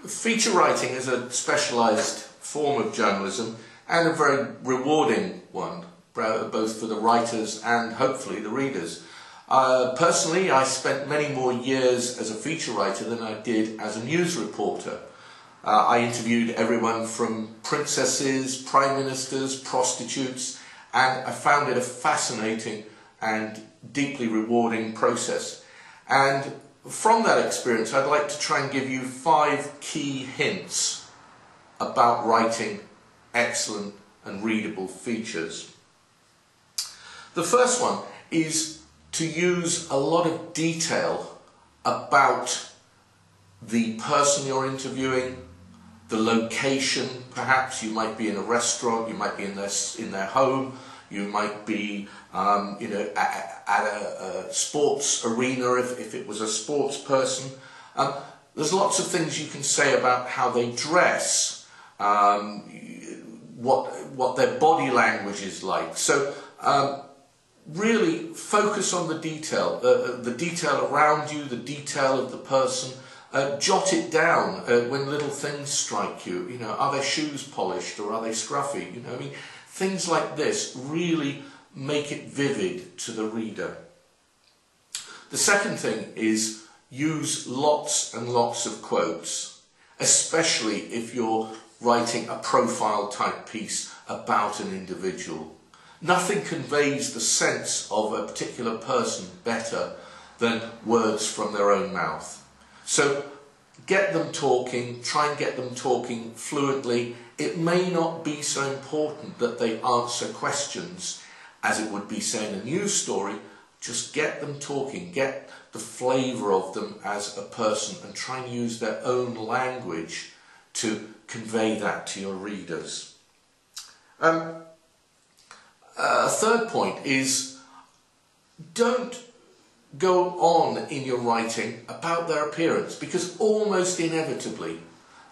Feature writing is a specialised form of journalism and a very rewarding one, both for the writers and hopefully the readers. Personally, I spent many more years as a feature writer than I did as a news reporter. I interviewed everyone from princesses, prime ministers, prostitutes, and I found it a fascinating and deeply rewarding process. And from that experience, I'd like to try and give you 5 key hints about writing excellent and readable features. The first one is to use a lot of detail about the person you're interviewing, the location. Perhaps you might be in a restaurant, you might be in their home, you might be at a sports arena if it was a sports person. There's lots of things you can say about how they dress, what their body language is like. So really focus on the detail around you, the detail of the person. Jot it down when little things strike you. You know, are their shoes polished or are they scruffy? You know, I mean, things like this really make it vivid to the reader. The second thing is use lots and lots of quotes, especially if you're writing a profile type piece about an individual. Nothing conveys the sense of a particular person better than words from their own mouth. So get them talking, try and get them talking fluently. It may not be so important that they answer questions as it would be, say, in a news story. Just get them talking, get the flavour of them as a person and try and use their own language to convey that to your readers. A third point is don't go on in your writing about their appearance, because almost inevitably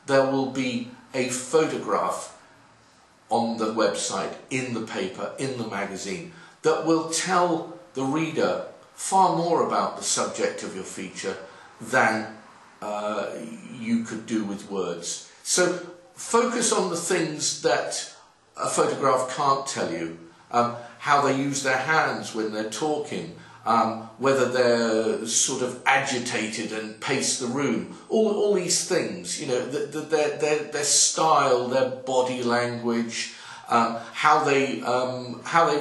there will be a photograph on the website, in the paper, in the magazine, that will tell the reader far more about the subject of your feature than you could do with words. So focus on the things that a photograph can't tell you. How they use their hands when they're talking, whether they're sort of agitated and pace the room, all these things, you know, their style, their body language, how they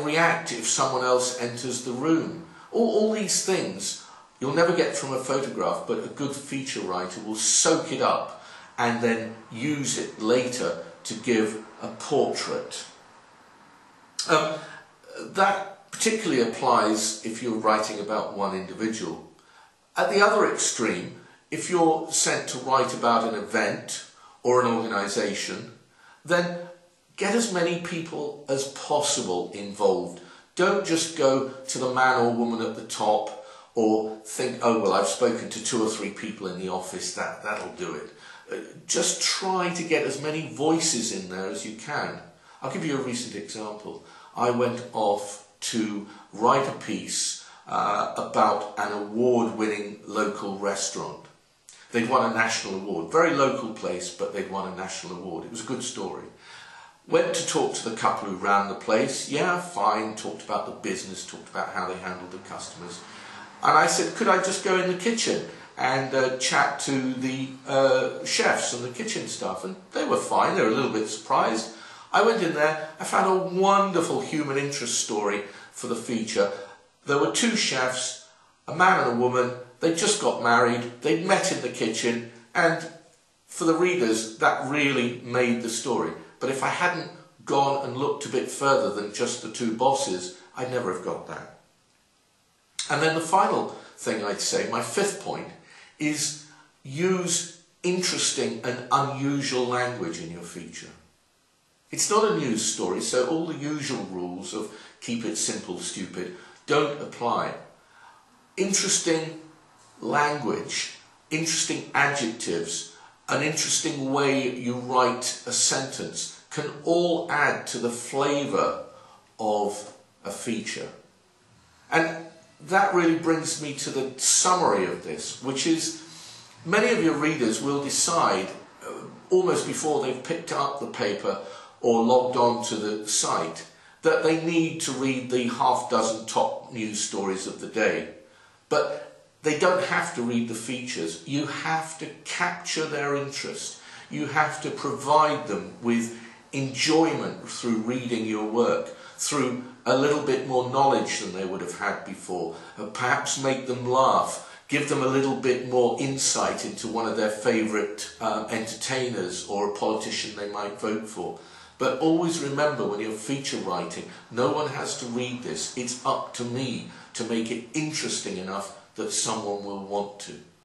react if someone else enters the room. All these things you'll never get from a photograph, but a good feature writer will soak it up and then use it later to give a portrait. That particularly applies if you're writing about one individual. At the other extreme, if you're sent to write about an event or an organisation, then get as many people as possible involved. Don't just go to the man or woman at the top or think, oh, well, I've spoken to 2 or 3 people in the office, that'll do it. Just try to get as many voices in there as you can. I'll give you a recent example. I went off to write a piece about an award-winning local restaurant. They'd won a national award, very local place, but they'd won a national award. It was a good story. Went to talk to the couple who ran the place. Yeah, fine, talked about the business, talked about how they handled the customers. And I said, could I just go in the kitchen and chat to the chefs and the kitchen staff? And they were fine, they were a little bit surprised. I went in there, I found a wonderful human interest story for the feature. There were 2 chefs, a man and a woman. They'd just got married, they'd met in the kitchen, and for the readers, that really made the story. But if I hadn't gone and looked a bit further than just the 2 bosses, I'd never have got that. And then the final thing I'd say, my 5th point, is use interesting and unusual language in your feature. It's not a news story, so all the usual rules of keep it simple, stupid, don't apply. Interesting language, interesting adjectives, an interesting way you write a sentence can all add to the flavour of a feature. And that really brings me to the summary of this, which is many of your readers will decide almost before they've picked up the paper or logged on to the site, that they need to read the half-dozen top news stories of the day. But they don't have to read the features. You have to capture their interest. You have to provide them with enjoyment through reading your work, through a little bit more knowledge than they would have had before, perhaps make them laugh, give them a little bit more insight into one of their favourite entertainers or a politician they might vote for. But always remember, when you're feature writing, no one has to read this. It's up to me to make it interesting enough that someone will want to.